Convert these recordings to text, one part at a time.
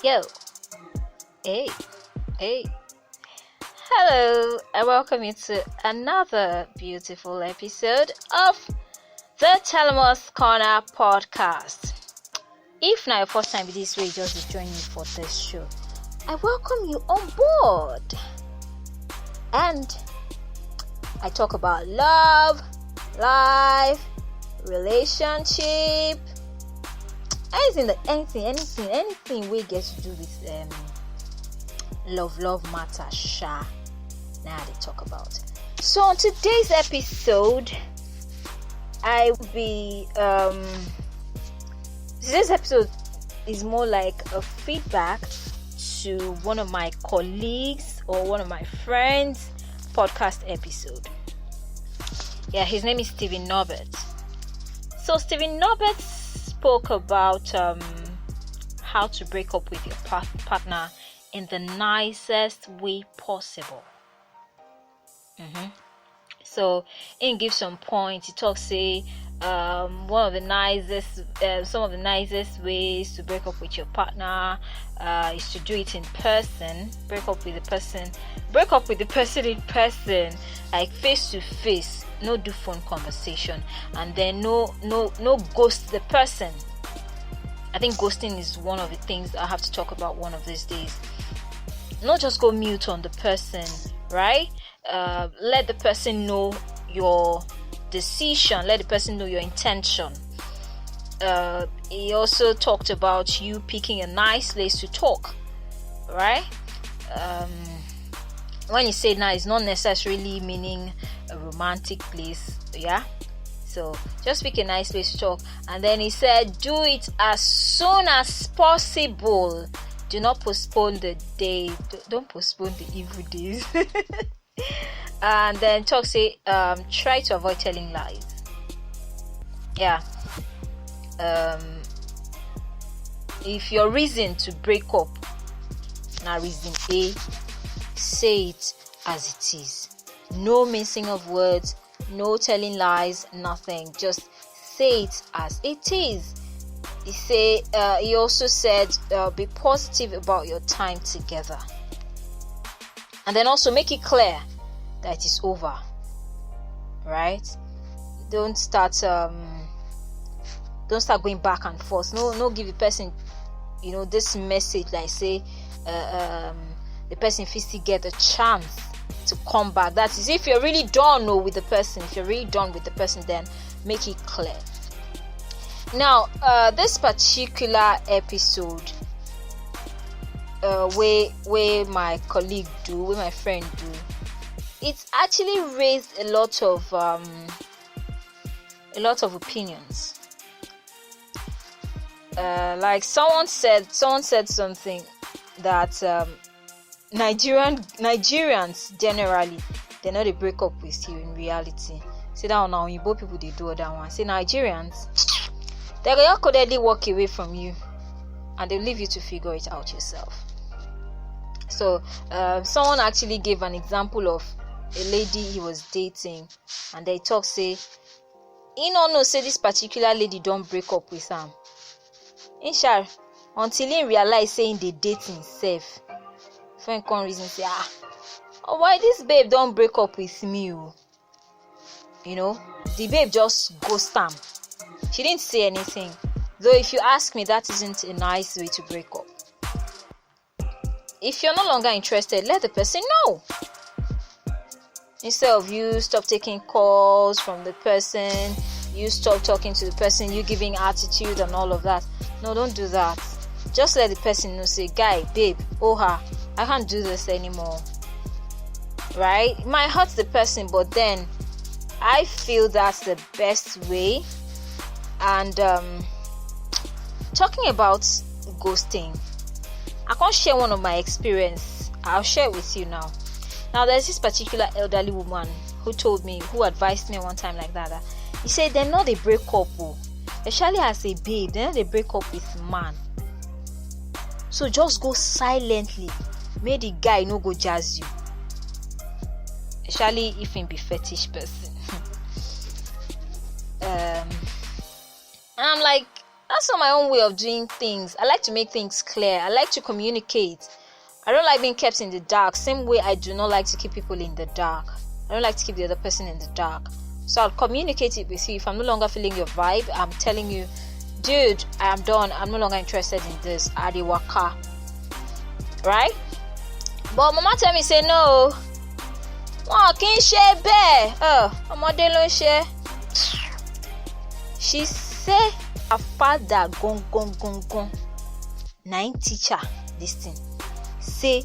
Yo, hey, hey, hello, I welcome you to another beautiful episode of the Telemoh Corner podcast. If now your first time with this way, just join me for this show, I welcome you on board. And I talk about love, life, relationship, anything we get to do with love matter. Now they talk about. So on today's episode, I will be today's episode is more like a feedback to one of my colleagues or one of my friends' podcast episode. Yeah, his name is Stephen Norbert. So Stephen Norbert spoke about how to break up with your partner in the nicest way possible. So he gives some points. He talks some of the nicest ways to break up with your partner is to do it in person. Break up with the person in person, like face to face. No do phone conversation, and then no ghost the person. I think ghosting is one of the things I have to talk about one of these days. Not just go mute on the person, right? Let the person know your decision. Let the person know your intention. He also talked about you picking a nice place to talk, right? When you say nice, not necessarily meaning a romantic place, yeah. So just pick a nice place to talk. And then he said, do it as soon as possible. Do not postpone the day. Don't postpone the evil days. And then try to avoid telling lies. Yeah. If your reason to break up, now reason A, say it as it is. No mincing of words, no telling lies, nothing. Just say it as it is. He also said, be positive about your time together. And then also make it clear that it is over. Right? Don't start going back and forth. No give the person, this message like say the person feels to get a chance to come back. That is, if you're really done with the person. If you're really done with the person, then make it clear. Now, this particular episode, where my colleague do, where my friend do, it's actually raised a lot of opinions. Like someone said something that Nigerians generally, they know they break up with you in reality. Say that now when both people they do that one. Say Nigerians, they will codedly walk away from you and they leave you to figure it out yourself. So someone actually gave an example of a lady he was dating, and they talk say say this particular lady don't break up with him. Inshallah, until he realize saying they dating himself. Friend come reason say, why this babe don't break up with me? The babe just ghost him. She didn't say anything. Though if you ask me, that isn't a nice way to break up. If you're no longer interested, let the person know. Instead of you stop taking calls from the person, you stop talking to the person, you giving attitude and all of that. No, don't do that. Just let the person know, say, guy, babe, I can't do this anymore. Right? It might hurt the person, but then I feel that's the best way. And talking about ghosting, I can't share one of my experience. I'll share it with you now. Now, there's this particular elderly woman who advised me one time like that. He said, they're not a break up, especially as a babe, they're not a break up with man. So just go silently. May the guy no go jazz you. Especially if he be fetish person. like, that's not my own way of doing things. I like to make things clear. I like to communicate. I don't like being kept in the dark. Same way I do not like to keep people in the dark. I don't like to keep the other person in the dark. So I'll communicate it with you. If I'm no longer feeling your vibe, I'm telling you, dude, I am done. I'm no longer interested in this. Adiwaka. Right? But mama tell me, say no. Oh, can you share bear? Ọmọdé ló ń share. She say her father gone. Nine teacher, this thing. Say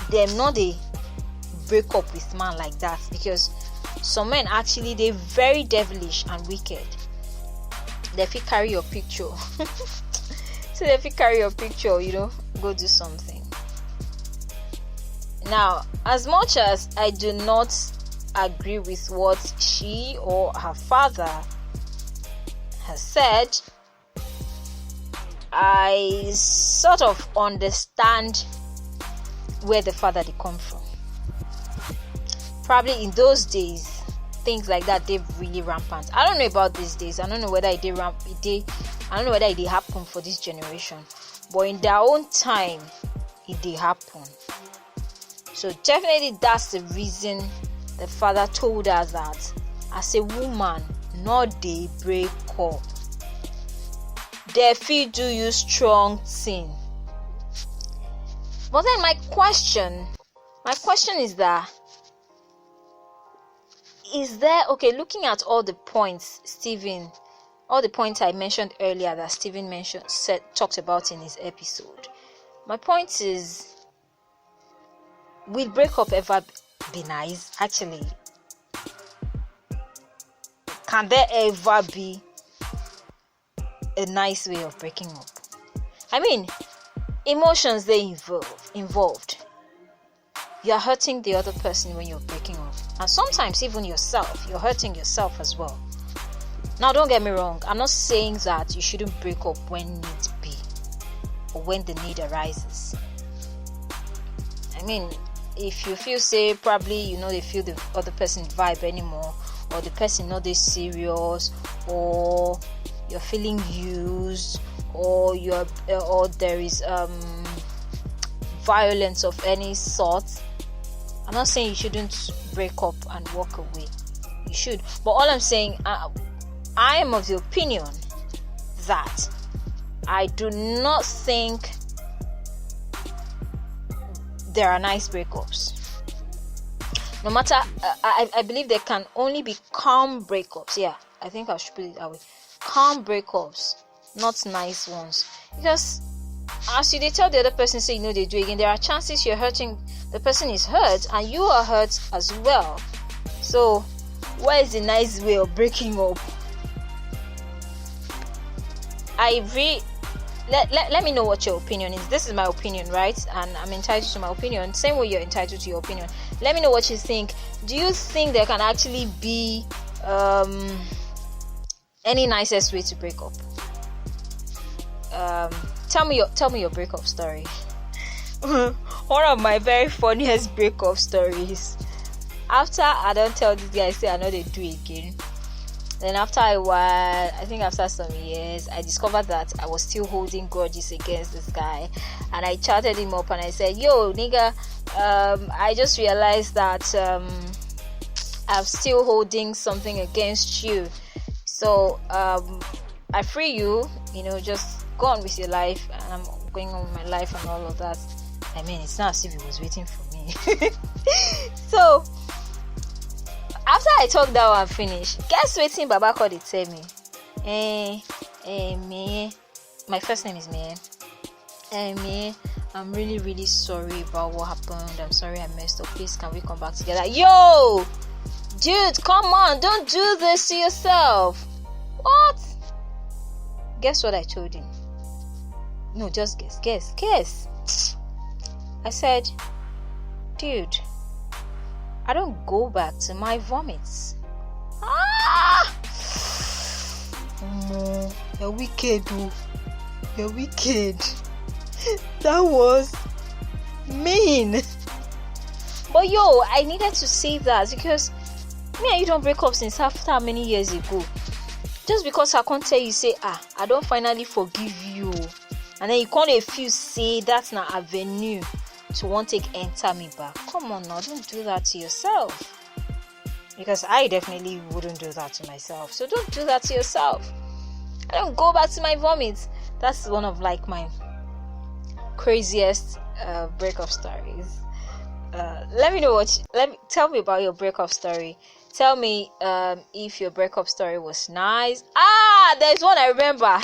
them not they break up with man like that, because some men actually they very devilish and wicked. They fit carry your picture. So they fit carry your picture, go do something. Now, as much as I do not agree with what she or her father has said, I sort of understand where the father they come from. Probably in those days, things like that they really rampant. I don't know about these days. I don't know whether it did happen for this generation, but in their own time, it did happen. So definitely that's the reason the father told us that as a woman, not they break up. They feel do you strong thing. But then my question is that, is there, okay, looking at all the points I mentioned earlier that Stephen talked about in his episode. My point is, will breakup ever be nice? Actually, can there ever be a nice way of breaking up? I mean, emotions they involved. You are hurting the other person when you're breaking up, and sometimes even yourself. You're hurting yourself as well. Now, don't get me wrong. I'm not saying that you shouldn't break up when need be or when the need arises. I mean, if you feel say probably they feel the other person's vibe anymore, or the person not this serious, or you're feeling used, or there is violence of any sort, I'm not saying you shouldn't break up and walk away. You should, but all I'm saying, I am of the opinion that I do not think there are nice breakups. No matter, I believe there can only be calm breakups. Yeah, I think I should put it that way. Calm breakups, not nice ones. Because as they tell the other person, say they do again, there are chances you're hurting, the person is hurt, and you are hurt as well. So, where is the nice way of breaking up? Let me know what your opinion is. This is my opinion, right? And I'm entitled to my opinion. Same way you're entitled to your opinion. Let me know what you think. Do you think there can actually be any nicest way to break up? Tell me your breakup story. One of my very funniest breakup stories. After I don't tell this guy, say I know they do again. Then after a while, I think after some years, I discovered that I was still holding grudges against this guy, and I chatted him up and I said, "Yo, nigga, I just realized that I'm still holding something against you. So I free you. Just go on with your life, and I'm going on with my life and all of that." I mean, it's not as if he was waiting for me. So after I talked that one finished, guess waiting Baba called it tell me. Me. My first name is me. Me, I'm really, really sorry about what happened. I'm sorry I messed up. Please, can we come back together? Yo, dude, come on, don't do this to yourself. What? Guess what I told him? No, just guess. I said, dude, I don't go back to my vomits. You're wicked, dude. You're wicked. That was mean. But yo, I needed to say that because me and you don't break up since after how many years ago? just because I can't tell you say I don't finally forgive you, and then you can't refuse say that's not avenue to want to enter me back. Come on now, don't do that to yourself, because I definitely wouldn't do that to myself. So don't do that to yourself. I don't go back to my vomit. That's one of like my craziest breakup stories. Tell me about your breakup story. Tell me if your breakup story was nice. There's one I remember.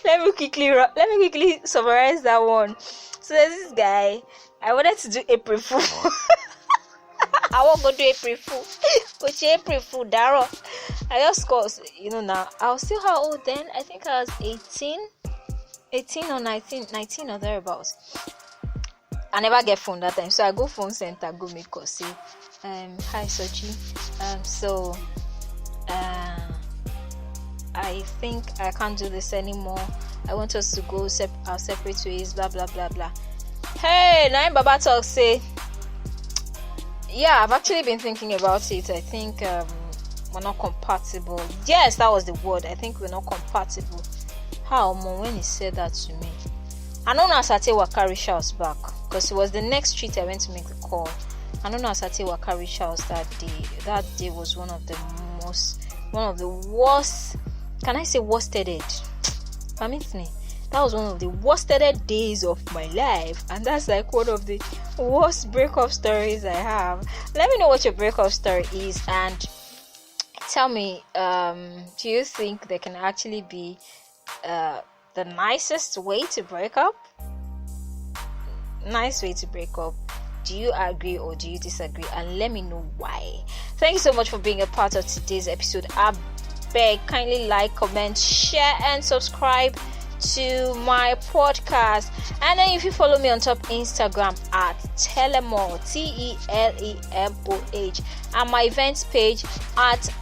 let me quickly summarize that one. So there's this guy. I wanted to do April Fool. I won't go do April Fool. Which April Fool, Daro. I just cause now. I was still how old then? I think I was 18 or 19 or thereabouts. I never get phone that time, so I go phone center, go make call, say, hi Sochi, I think I can't do this anymore. I want us to go our separate ways, blah blah blah blah. Hey, now Baba talk say, yeah, I've actually been thinking about it. I think we're not compatible. Yes, that was the word. I think we're not compatible. How, Mom, when he said that to me, I don't know how Sate Waka reached out back, because it was the next street I went to make the call. I don't know how Sate Waka reached out that day. That day was one of the worst. Can I say worsted? Permit me. That was one of the worsted days of my life, and that's like one of the worst breakup stories I have. Let me know what your breakup story is, and tell me, do you think there can actually be the nicest way to break up? Nice way to break up. Do you agree or do you disagree? And let me know why. Thank you so much for being a part of today's episode. I beg, kindly like, comment, share, and subscribe to my podcast. And then if you follow me on top Instagram at Telemoh, Telemoh, and my events page at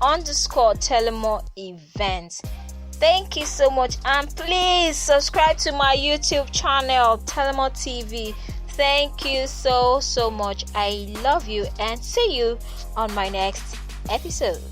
@Telemoh events. Thank you so much, and please subscribe to my YouTube channel, Telemoh TV. Thank you so much. I love you, and see you on my next episode.